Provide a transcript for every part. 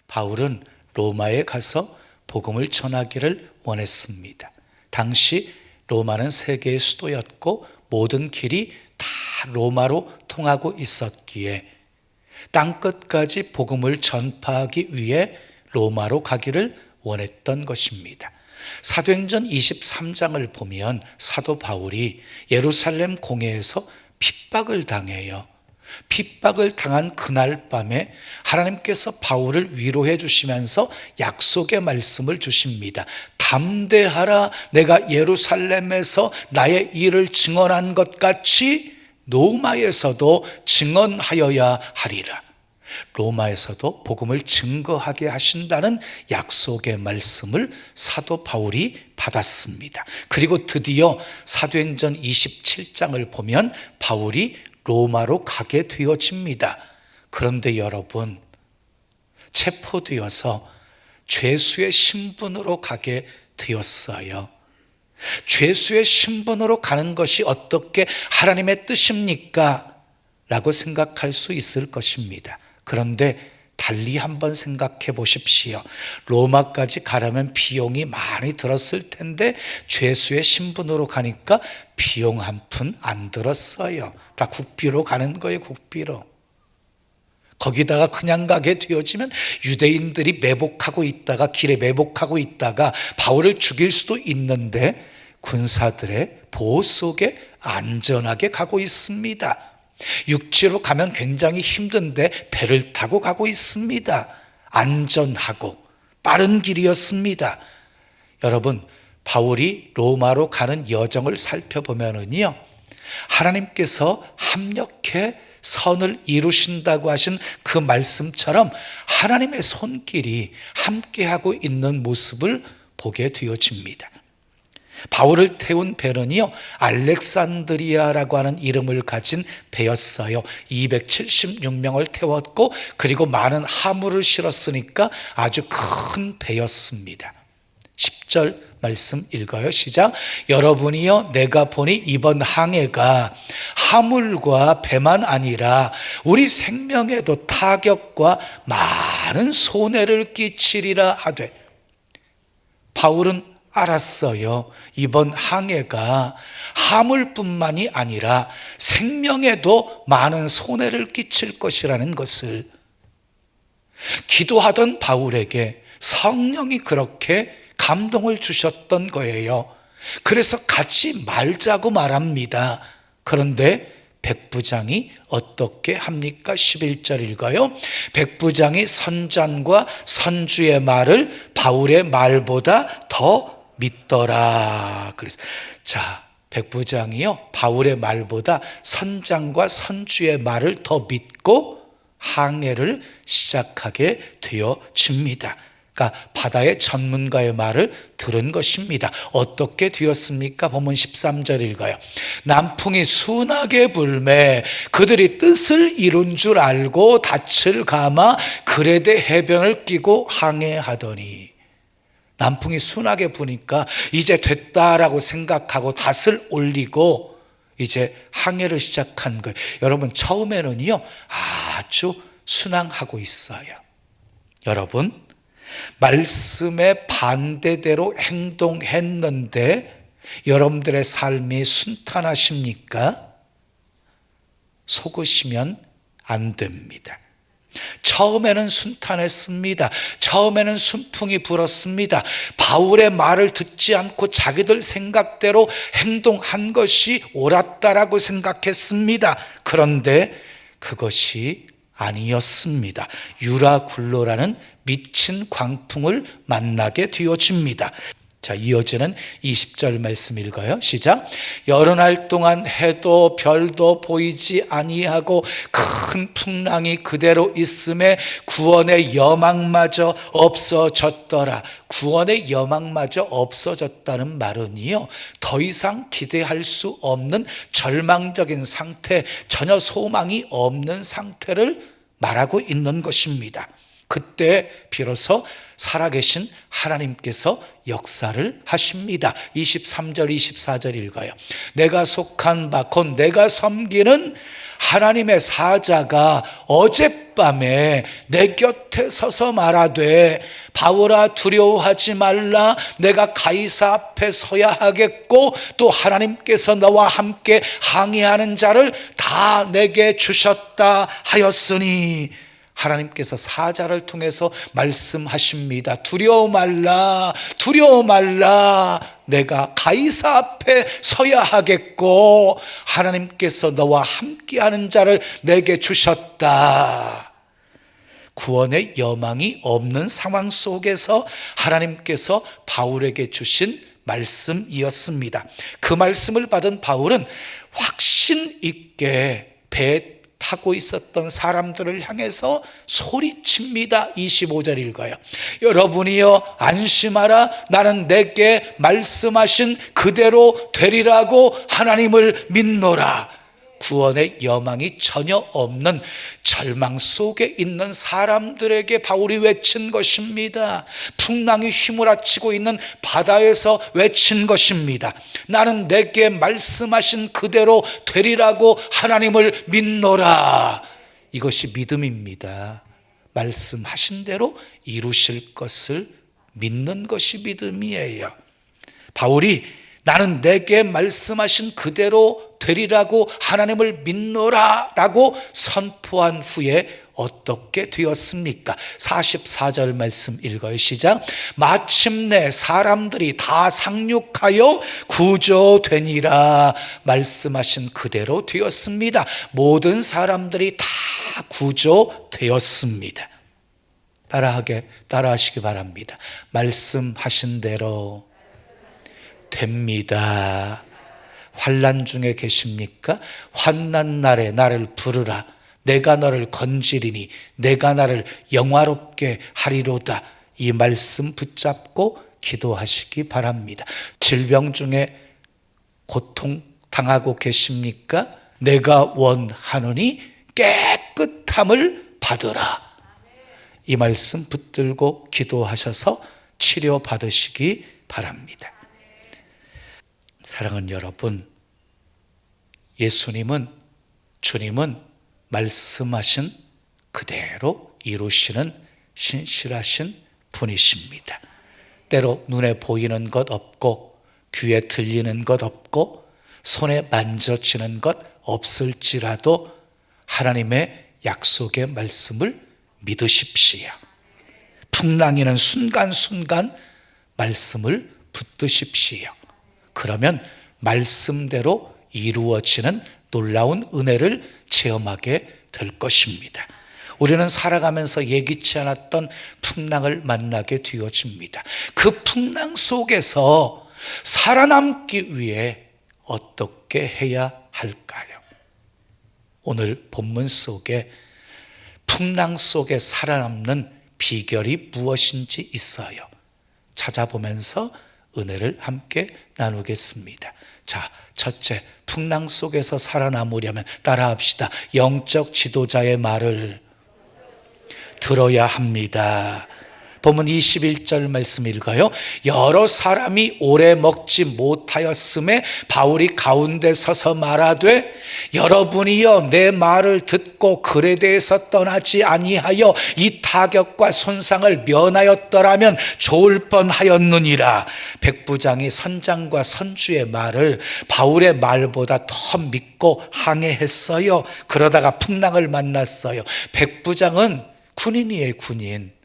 바울은 로마에 가서 복음을 전하기를 원했습니다. 당시 로마는 세계의 수도였고 모든 길이 다 로마로 통하고 있었기에 땅끝까지 복음을 전파하기 위해 로마로 가기를 원했던 것입니다. 사도행전 23장을 보면 사도 바울이 예루살렘 공회에서 핍박을 당해요. 핍박을 당한 그날 밤에 하나님께서 바울을 위로해 주시면서 약속의 말씀을 주십니다. 담대하라, 내가 예루살렘에서 나의 일을 증언한 것 같이 로마에서도 증언하여야 하리라. 로마에서도 복음을 증거하게 하신다는 약속의 말씀을 사도 바울이 받았습니다. 그리고 드디어 사도행전 27장을 보면 바울이 로마로 가게 되어집니다. 그런데 여러분, 체포되어서 죄수의 신분으로 가게 되었어요. 죄수의 신분으로 가는 것이 어떻게 하나님의 뜻입니까? 라고 생각할 수 있을 것입니다. 그런데 달리 한번 생각해 보십시오. 로마까지 가려면 비용이 많이 들었을 텐데 죄수의 신분으로 가니까 비용 한 푼 안 들었어요. 다 국비로 가는 거예요, 국비로. 거기다가 그냥 가게 되어지면 유대인들이 매복하고 있다가 길에 매복하고 있다가 바울을 죽일 수도 있는데 군사들의 보호 속에 안전하게 가고 있습니다. 육지로 가면 굉장히 힘든데 배를 타고 가고 있습니다. 안전하고 빠른 길이었습니다. 여러분, 바울이 로마로 가는 여정을 살펴보면은요, 하나님께서 합력해 선을 이루신다고 하신 그 말씀처럼 하나님의 손길이 함께하고 있는 모습을 보게 되어집니다. 바울을 태운 배는요, 알렉산드리아라고 하는 이름을 가진 배였어요. 276명을 태웠고 그리고 많은 화물을 실었으니까 아주 큰 배였습니다. 10절 말씀 읽어요. 시작. 여러분이요, 내가 보니 이번 항해가 화물과 배만 아니라 우리 생명에도 타격과 많은 손해를 끼치리라 하되. 바울은 알았어요. 이번 항해가 화물뿐만이 아니라 생명에도 많은 손해를 끼칠 것이라는 것을. 기도하던 바울에게 성령이 그렇게 감동을 주셨던 거예요. 그래서 같이 말자고 말합니다. 그런데 백부장이 어떻게 합니까? 11절 읽어요. 백부장이 선장과 선주의 말을 바울의 말보다 더 믿더라. 그래서 자, 백부장이요, 바울의 말보다 선장과 선주의 말을 더 믿고 항해를 시작하게 되어집니다. 그러니까 바다의 전문가의 말을 들은 것입니다. 어떻게 되었습니까? 본문 13절 읽어요. 남풍이 순하게 불매 그들이 뜻을 이룬 줄 알고 닻을 감아 그레데 해변을 끼고 항해하더니. 남풍이 순하게 부니까 이제 됐다라고 생각하고 닷을 올리고 이제 항해를 시작한 거예요. 여러분, 처음에는요 아주 순항하고 있어요. 여러분, 말씀의 반대대로 행동했는데 여러분들의 삶이 순탄하십니까? 속으시면 안 됩니다. 처음에는 순탄했습니다. 처음에는 순풍이 불었습니다. 바울의 말을 듣지 않고 자기들 생각대로 행동한 것이 옳았다라고 생각했습니다. 그런데 그것이 아니었습니다. 유라굴로라는 미친 광풍을 만나게 되어집니다. 자, 이어지는 20절 말씀 읽어요. 시작. 여러 날 동안 해도 별도 보이지 아니하고 큰 풍랑이 그대로 있음에 구원의 여망마저 없어졌더라. 구원의 여망마저 없어졌다는 말은요, 더 이상 기대할 수 없는 절망적인 상태, 전혀 소망이 없는 상태를 말하고 있는 것입니다. 그때 비로소 살아계신 하나님께서 역사를 하십니다. 23절 24절 읽어요. 내가 속한 바 곧 내가 섬기는 하나님의 사자가 어젯밤에 내 곁에 서서 말하되 바울아 두려워하지 말라 내가 가이사 앞에 서야 하겠고 또 하나님께서 너와 함께 항해하는 자를 다 내게 주셨다 하였으니 하나님께서 사자를 통해서 말씀하십니다. 두려워 말라, 두려워 말라. 내가 가이사 앞에 서야 하겠고 하나님께서 너와 함께하는 자를 내게 주셨다. 구원의 여망이 없는 상황 속에서 하나님께서 바울에게 주신 말씀이었습니다. 그 말씀을 받은 바울은 확신 있게 배에 타고 있었던 사람들을 향해서 소리칩니다. 25절 읽어요. 여러분이여 안심하라. 나는 내게 말씀하신 그대로 되리라고 하나님을 믿노라. 구원의 여망이 전혀 없는 절망 속에 있는 사람들에게 바울이 외친 것입니다. 풍랑이 휘몰아치고 있는 바다에서 외친 것입니다. 나는 내게 말씀하신 그대로 되리라고 하나님을 믿노라. 이것이 믿음입니다. 말씀하신 대로 이루실 것을 믿는 것이 믿음이에요. 바울이 나는 내게 말씀하신 그대로 되리라고 하나님을 믿노라 라고 선포한 후에 어떻게 되었습니까? 44절 말씀 읽어요. 시작. 마침내 사람들이 다 상륙하여 구조되니라. 말씀하신 그대로 되었습니다. 모든 사람들이 다 구조되었습니다. 따라하시기 바랍니다. 말씀하신 대로 됩니다. 환난 중에 계십니까? 환난 날에 나를 부르라. 내가 너를 건지리니 내가 나를 영화롭게 하리로다. 이 말씀 붙잡고 기도하시기 바랍니다. 질병 중에 고통당하고 계십니까? 내가 원하노니 깨끗함을 받으라. 이 말씀 붙들고 기도하셔서 치료받으시기 바랍니다. 사랑하는 여러분, 주님은 말씀하신 그대로 이루시는 신실하신 분이십니다. 때로 눈에 보이는 것 없고 귀에 들리는 것 없고 손에 만져지는 것 없을지라도 하나님의 약속의 말씀을 믿으십시오. 풍랑이는 순간순간 말씀을 붙드십시오. 그러면 말씀대로 이루어지는 놀라운 은혜를 체험하게 될 것입니다. 우리는 살아가면서 예기치 않았던 풍랑을 만나게 되어집니다. 그 풍랑 속에서 살아남기 위해 어떻게 해야 할까요? 오늘 본문 속에 풍랑 속에 살아남는 비결이 무엇인지 있어요. 찾아보면서 은혜를 함께 나누겠습니다. 자, 첫째, 풍랑 속에서 살아남으려면 따라합시다. 영적 지도자의 말을 들어야 합니다. 본문 21절 말씀 읽어요. 여러 사람이 오래 먹지 못하였음에 바울이 가운데 서서 말하되 여러분이여 내 말을 듣고 글에 대해서 떠나지 아니하여 이 타격과 손상을 면하였더라면 좋을 뻔하였느니라. 백부장이 선장과 선주의 말을 바울의 말보다 더 믿고 항해했어요. 그러다가 풍랑을 만났어요. 백부장은 군인이에요, 군인.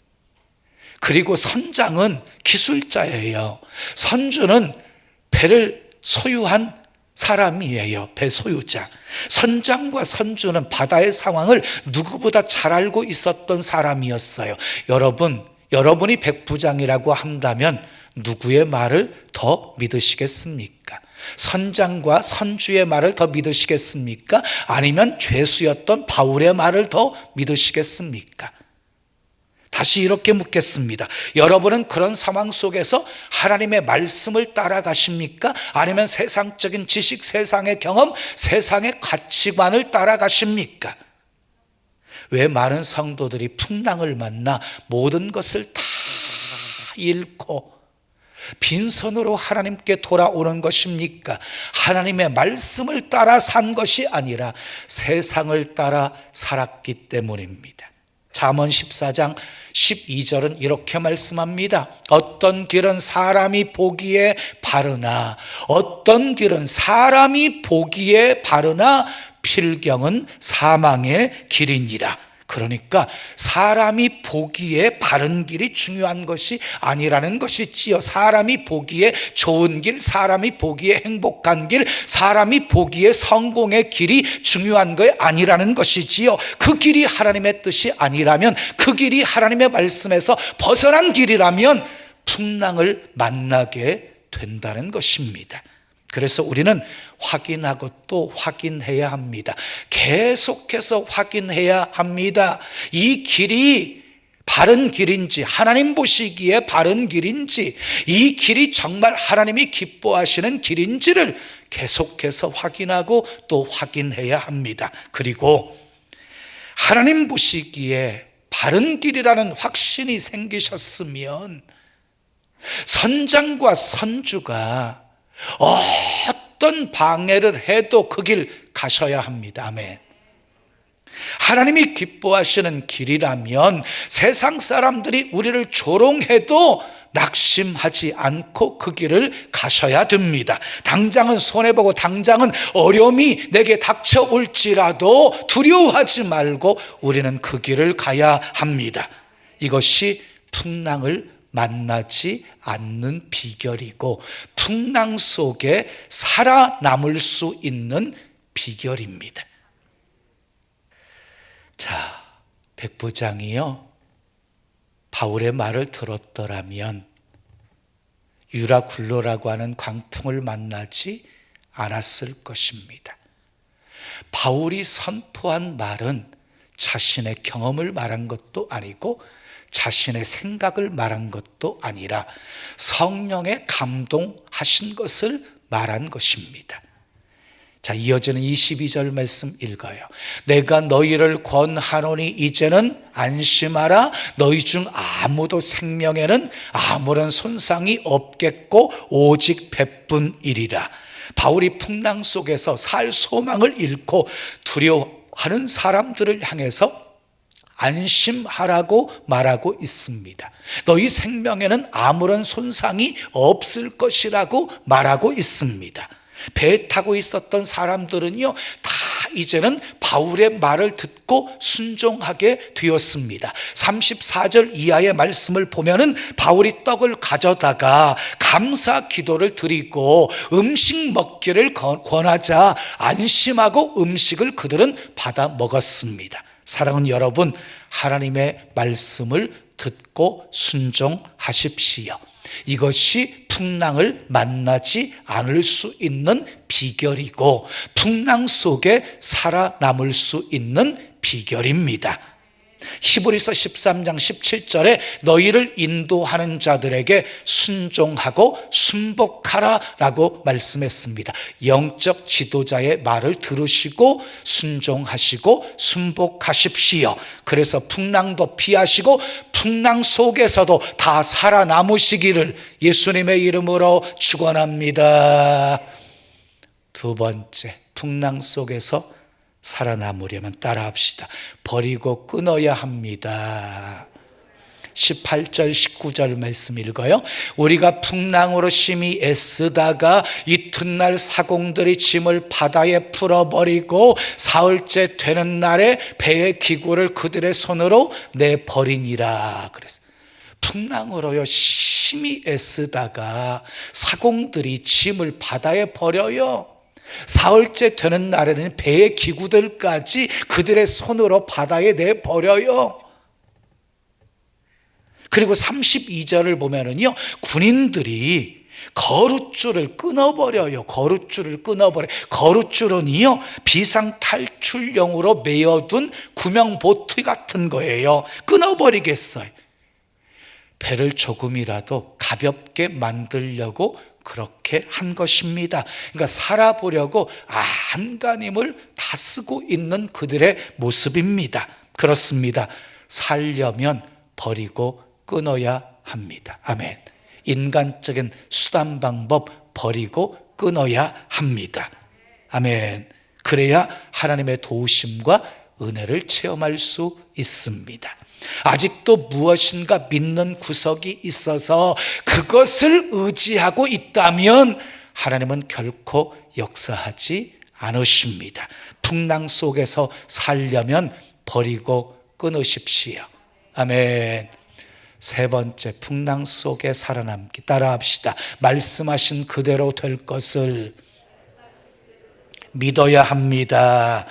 그리고 선장은 기술자예요. 선주는 배를 소유한 사람이에요. 배 소유자. 선장과 선주는 바다의 상황을 누구보다 잘 알고 있었던 사람이었어요. 여러분이 백부장이라고 한다면 누구의 말을 더 믿으시겠습니까? 선장과 선주의 말을 더 믿으시겠습니까? 아니면 죄수였던 바울의 말을 더 믿으시겠습니까? 다시 이렇게 묻겠습니다. 여러분은 그런 상황 속에서 하나님의 말씀을 따라가십니까? 아니면 세상적인 지식, 세상의 경험, 세상의 가치관을 따라가십니까? 왜 많은 성도들이 풍랑을 만나 모든 것을 다 잃고 빈손으로 하나님께 돌아오는 것입니까? 하나님의 말씀을 따라 산 것이 아니라 세상을 따라 살았기 때문입니다. 잠언 14장 12절은 이렇게 말씀합니다. 어떤 길은 사람이 보기에 바르나 어떤 길은 사람이 보기에 바르나 필경은 사망의 길이니라. 그러니까 사람이 보기에 바른 길이 중요한 것이 아니라는 것이지요. 사람이 보기에 좋은 길, 사람이 보기에 행복한 길, 사람이 보기에 성공의 길이 중요한 거 아니라는 것이지요. 그 길이 하나님의 뜻이 아니라면, 그 길이 하나님의 말씀에서 벗어난 길이라면 풍랑을 만나게 된다는 것입니다. 그래서 우리는 확인하고 또 확인해야 합니다. 계속해서 확인해야 합니다. 이 길이 바른 길인지, 하나님 보시기에 바른 길인지, 이 길이 정말 하나님이 기뻐하시는 길인지를 계속해서 확인하고 또 확인해야 합니다. 그리고 하나님 보시기에 바른 길이라는 확신이 생기셨으면 선장과 선주가 어떤 방해를 해도 그 길 가셔야 합니다. 아멘. 하나님이 기뻐하시는 길이라면 세상 사람들이 우리를 조롱해도 낙심하지 않고 그 길을 가셔야 됩니다. 당장은 손해보고 당장은 어려움이 내게 닥쳐올지라도 두려워하지 말고 우리는 그 길을 가야 합니다. 이것이 풍랑을 만나지 않는 비결이고 풍랑 속에 살아남을 수 있는 비결입니다. 자, 백부장이요, 바울의 말을 들었더라면 유라굴로라고 하는 광풍을 만나지 않았을 것입니다. 바울이 선포한 말은 자신의 경험을 말한 것도 아니고 자신의 생각을 말한 것도 아니라 성령의 감동하신 것을 말한 것입니다. 자, 이어지는 22절 말씀 읽어요. 내가 너희를 권하노니 이제는 안심하라. 너희 중 아무도 생명에는 아무런 손상이 없겠고 오직 배뿐이리라. 바울이 풍랑 속에서 살 소망을 잃고 두려워하는 사람들을 향해서 안심하라고 말하고 있습니다. 너희 생명에는 아무런 손상이 없을 것이라고 말하고 있습니다. 배 타고 있었던 사람들은요, 다 이제는 바울의 말을 듣고 순종하게 되었습니다. 34절 이하의 말씀을 보면은 바울이 떡을 가져다가 감사 기도를 드리고 음식 먹기를 권하자 안심하고 음식을 그들은 받아 먹었습니다. 사랑하는 여러분, 하나님의 말씀을 듣고 순종하십시오. 이것이 풍랑을 만나지 않을 수 있는 비결이고 풍랑 속에 살아남을 수 있는 비결입니다. 히브리서 13장 17절에 너희를 인도하는 자들에게 순종하고 순복하라 라고 말씀했습니다. 영적 지도자의 말을 들으시고 순종하시고 순복하십시오. 그래서 풍랑도 피하시고 풍랑 속에서도 다 살아남으시기를 예수님의 이름으로 축원합니다. 두 번째, 풍랑 속에서 살아남으려면 따라합시다. 버리고 끊어야 합니다. 18절 19절 말씀 읽어요. 우리가 풍랑으로 심히 애쓰다가 이튿날 사공들이 짐을 바다에 풀어버리고 사흘째 되는 날에 배의 기구를 그들의 손으로 내버리니라. 그래서 풍랑으로요 심히 애쓰다가 사공들이 짐을 바다에 버려요. 사흘째 되는 날에는 배의 기구들까지 그들의 손으로 바다에 내버려요. 그리고 32절을 보면은요, 군인들이 거룻줄을 끊어버려요. 거룻줄을 끊어버려요. 거룻줄은요, 비상탈출용으로 메어둔 구명보트 같은 거예요. 끊어버리겠어요. 배를 조금이라도 가볍게 만들려고 그렇게 한 것입니다. 그러니까 살아보려고 안간힘을 다 쓰고 있는 그들의 모습입니다. 그렇습니다. 살려면 버리고 끊어야 합니다. 아멘. 인간적인 수단 방법 버리고 끊어야 합니다. 아멘. 그래야 하나님의 도우심과 은혜를 체험할 수 있습니다. 아직도 무엇인가 믿는 구석이 있어서 그것을 의지하고 있다면 하나님은 결코 역사하지 않으십니다. 풍랑 속에서 살려면 버리고 끊으십시오. 아멘. 세 번째, 풍랑 속에 살아남기. 따라합시다. 말씀하신 그대로 될 것을 믿어야 합니다.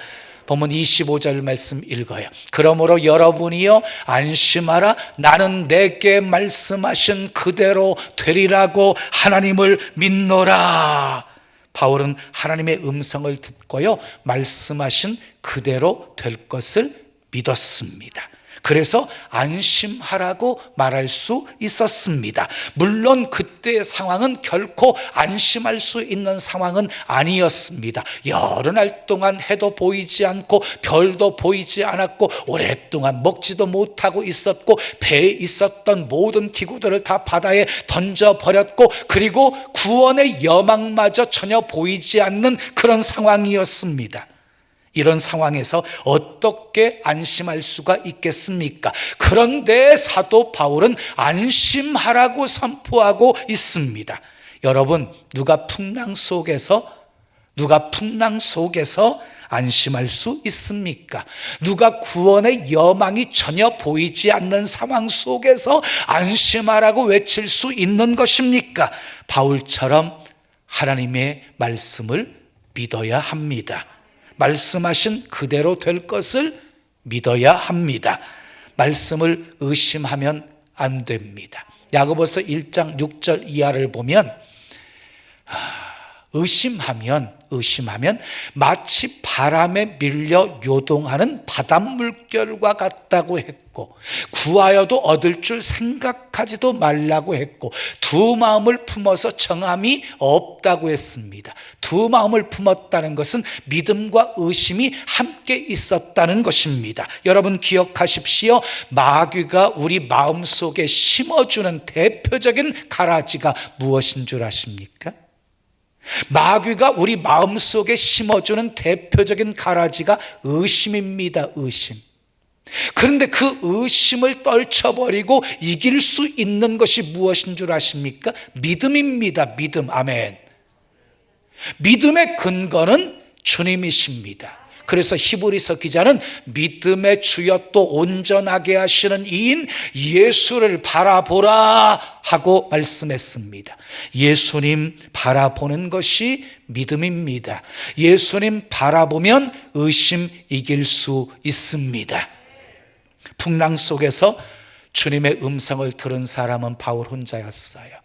본문 25절 말씀 읽어요. 그러므로 여러분이요 안심하라. 나는 내게 말씀하신 그대로 되리라고 하나님을 믿노라. 바울은 하나님의 음성을 듣고요 말씀하신 그대로 될 것을 믿었습니다. 그래서 안심하라고 말할 수 있었습니다. 물론 그때의 상황은 결코 안심할 수 있는 상황은 아니었습니다. 여러 날 동안 해도 보이지 않고 별도 보이지 않았고 오랫동안 먹지도 못하고 있었고 배에 있었던 모든 기구들을 다 바다에 던져버렸고 그리고 구원의 여망마저 전혀 보이지 않는 그런 상황이었습니다. 이런 상황에서 어떻게 안심할 수가 있겠습니까? 그런데 사도 바울은 안심하라고 선포하고 있습니다. 여러분, 누가 풍랑 속에서 안심할 수 있습니까? 누가 구원의 여망이 전혀 보이지 않는 상황 속에서 안심하라고 외칠 수 있는 것입니까? 바울처럼 하나님의 말씀을 믿어야 합니다. 말씀하신 그대로 될 것을 믿어야 합니다. 말씀을 의심하면 안 됩니다. 야고보서 1장 6절 이하를 보면 의심하면 마치 바람에 밀려 요동하는 바닷물결과 같다고 했고 구하여도 얻을 줄 생각하지도 말라고 했고 두 마음을 품어서 정함이 없다고 했습니다. 두 마음을 품었다는 것은 믿음과 의심이 함께 있었다는 것입니다. 여러분 기억하십시오. 마귀가 우리 마음속에 심어주는 대표적인 가라지가 무엇인 줄 아십니까? 마귀가 우리 마음속에 심어주는 대표적인 가라지가 의심입니다. 의심. 그런데 그 의심을 떨쳐버리고 이길 수 있는 것이 무엇인 줄 아십니까? 믿음입니다. 믿음. 아멘. 믿음의 근거는 주님이십니다. 그래서 히브리서 기자는 믿음의 주여 또 온전하게 하시는 이인 예수를 바라보라 하고 말씀했습니다. 예수님 바라보는 것이 믿음입니다. 예수님 바라보면 의심 이길 수 있습니다. 풍랑 속에서 주님의 음성을 들은 사람은 바울 혼자였어요.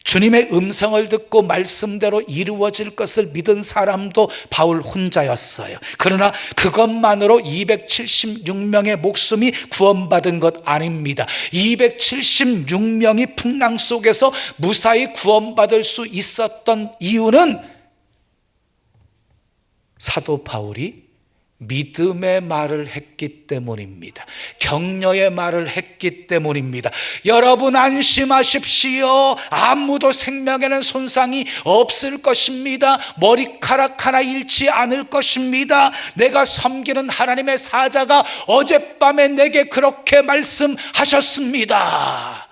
주님의 음성을 듣고 말씀대로 이루어질 것을 믿은 사람도 바울 혼자였어요. 그러나 그것만으로 276명의 목숨이 구원받은 것 아닙니다. 276명이 풍랑 속에서 무사히 구원받을 수 있었던 이유는 사도 바울이 믿음의 말을 했기 때문입니다. 격려의 말을 했기 때문입니다. 여러분 안심하십시오. 아무도 생명에는 손상이 없을 것입니다. 머리카락 하나 잃지 않을 것입니다. 내가 섬기는 하나님의 사자가 어젯밤에 내게 그렇게 말씀하셨습니다.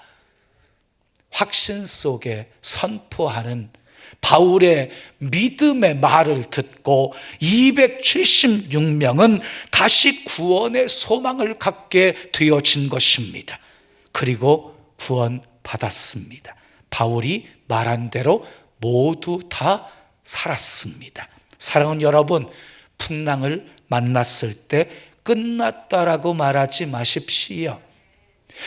확신 속에 선포하는 바울의 믿음의 말을 듣고 276명은 다시 구원의 소망을 갖게 되어진 것입니다. 그리고 구원받았습니다. 바울이 말한 대로 모두 다 살았습니다. 사랑하는 여러분, 풍랑을 만났을 때 끝났다라고 말하지 마십시오.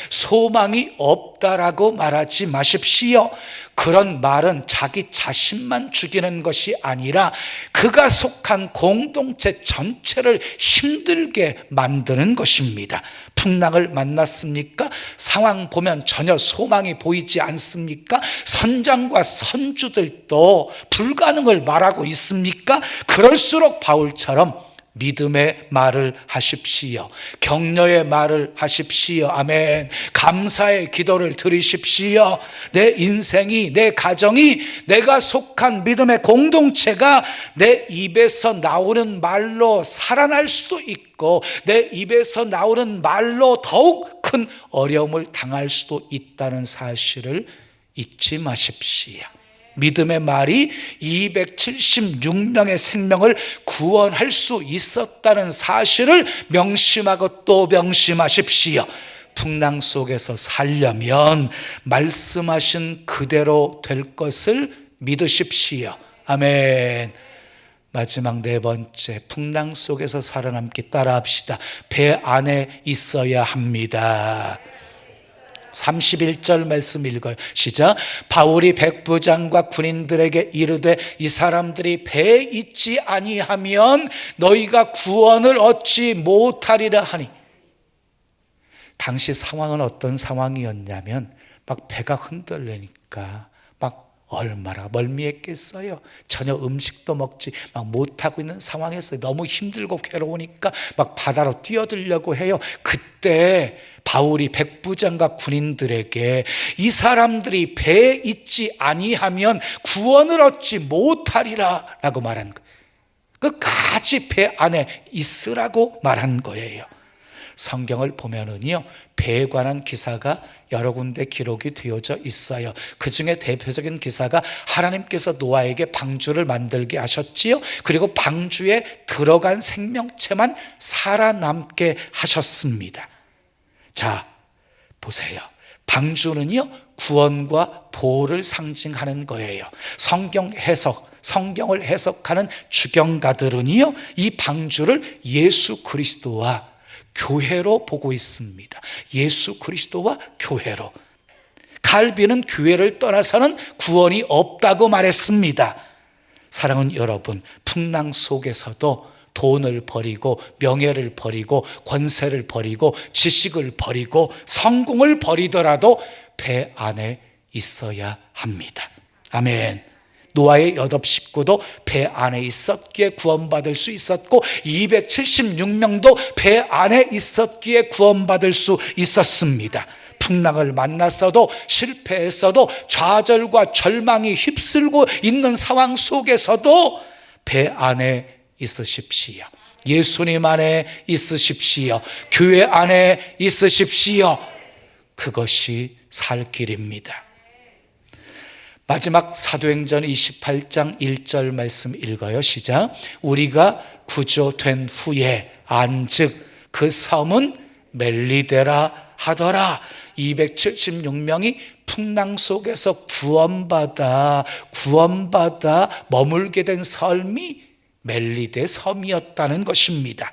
소망이 없다라고 말하지 마십시오. 그런 말은 자기 자신만 죽이는 것이 아니라 그가 속한 공동체 전체를 힘들게 만드는 것입니다. 풍랑을 만났습니까? 상황 보면 전혀 소망이 보이지 않습니까? 선장과 선주들도 불가능을 말하고 있습니까? 그럴수록 바울처럼 믿음의 말을 하십시오. 격려의 말을 하십시오. 아멘. 감사의 기도를 드리십시오. 내 인생이, 내 가정이, 내가 속한 믿음의 공동체가 내 입에서 나오는 말로 살아날 수도 있고, 내 입에서 나오는 말로 더욱 큰 어려움을 당할 수도 있다는 사실을 잊지 마십시오. 믿음의 말이 276명의 생명을 구원할 수 있었다는 사실을 명심하고 또 명심하십시오. 풍랑 속에서 살려면 말씀하신 그대로 될 것을 믿으십시오. 아멘. 마지막 네 번째, 풍랑 속에서 살아남기 따라합시다. 배 안에 있어야 합니다. 31절 말씀 읽어요. 시작. 바울이 백부장과 군인들에게 이르되 이 사람들이 배에 있지 아니하면 너희가 구원을 얻지 못하리라 하니. 당시 상황은 어떤 상황이었냐면 막 배가 흔들리니까 막 얼마나 멀미했겠어요. 전혀 음식도 먹지 막 못하고 있는 상황에서 너무 힘들고 괴로우니까 막 바다로 뛰어들려고 해요. 그때 바울이 백부장과 군인들에게 이 사람들이 배에 있지 아니하면 구원을 얻지 못하리라 라고 말한 거예요. 끝까지 배 안에 있으라고 말한 거예요. 성경을 보면은요, 배에 관한 기사가 여러 군데 기록이 되어져 있어요. 그 중에 대표적인 기사가 하나님께서 노아에게 방주를 만들게 하셨지요. 그리고 방주에 들어간 생명체만 살아남게 하셨습니다. 자, 보세요. 방주는요, 구원과 보호를 상징하는 거예요. 성경을 해석하는 주경가들은요, 이 방주를 예수 그리스도와 교회로 보고 있습니다. 예수 그리스도와 교회로. 칼빈은 교회를 떠나서는 구원이 없다고 말했습니다. 사랑하는 여러분, 풍랑 속에서도 돈을 버리고 명예를 버리고 권세를 버리고 지식을 버리고 성공을 버리더라도 배 안에 있어야 합니다. 아멘. 노아의 8식구도 배 안에 있었기에 구원받을 수 있었고 276명도 배 안에 있었기에 구원받을 수 있었습니다. 풍랑을 만났어도 실패했어도 좌절과 절망이 휩쓸고 있는 상황 속에서도 배 안에 있으십시오. 예수님 안에 있으십시오. 교회 안에 있으십시오. 그것이 살 길입니다. 마지막 사도행전 28장 1절 말씀 읽어요. 시작. 우리가 구조된 후에 안즉 그 섬은 멜리데라 하더라. 276명이 풍랑 속에서 구원받아 머물게 된 섬이 멜리데 섬이었다는 것입니다.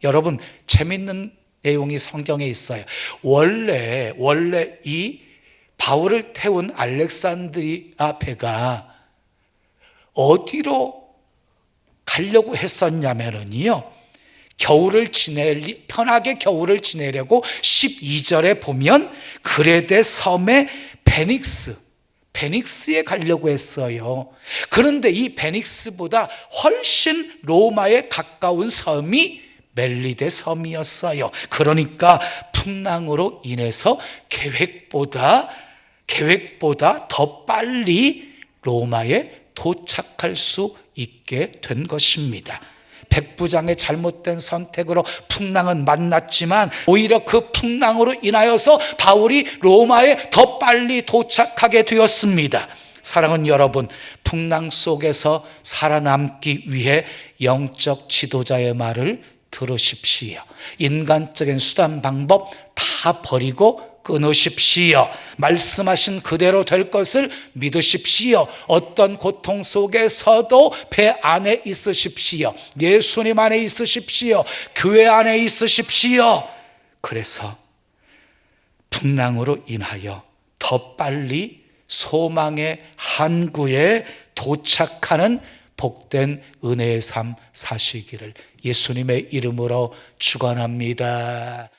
여러분, 재밌는 내용이 성경에 있어요. 원래 이 바울을 태운 알렉산드리아 배가 어디로 가려고 했었냐면요, 편하게 겨울을 지내려고 12절에 보면 그레데 섬의 베닉스에 가려고 했어요. 그런데 이 베닉스보다 훨씬 로마에 가까운 섬이 멜리데 섬이었어요. 그러니까 풍랑으로 인해서 계획보다 더 빨리 로마에 도착할 수 있게 된 것입니다. 백부장의 잘못된 선택으로 풍랑은 만났지만 오히려 그 풍랑으로 인하여서 바울이 로마에 더 빨리 도착하게 되었습니다. 사랑하는 여러분, 풍랑 속에서 살아남기 위해 영적 지도자의 말을 들으십시오. 인간적인 수단 방법 다 버리고 끊으십시오. 말씀하신 그대로 될 것을 믿으십시오. 어떤 고통 속에서도 배 안에 있으십시오. 예수님 안에 있으십시오. 교회 안에 있으십시오. 그래서 풍랑으로 인하여 더 빨리 소망의 항구에 도착하는 복된 은혜의 삶 사시기를 예수님의 이름으로 축원합니다.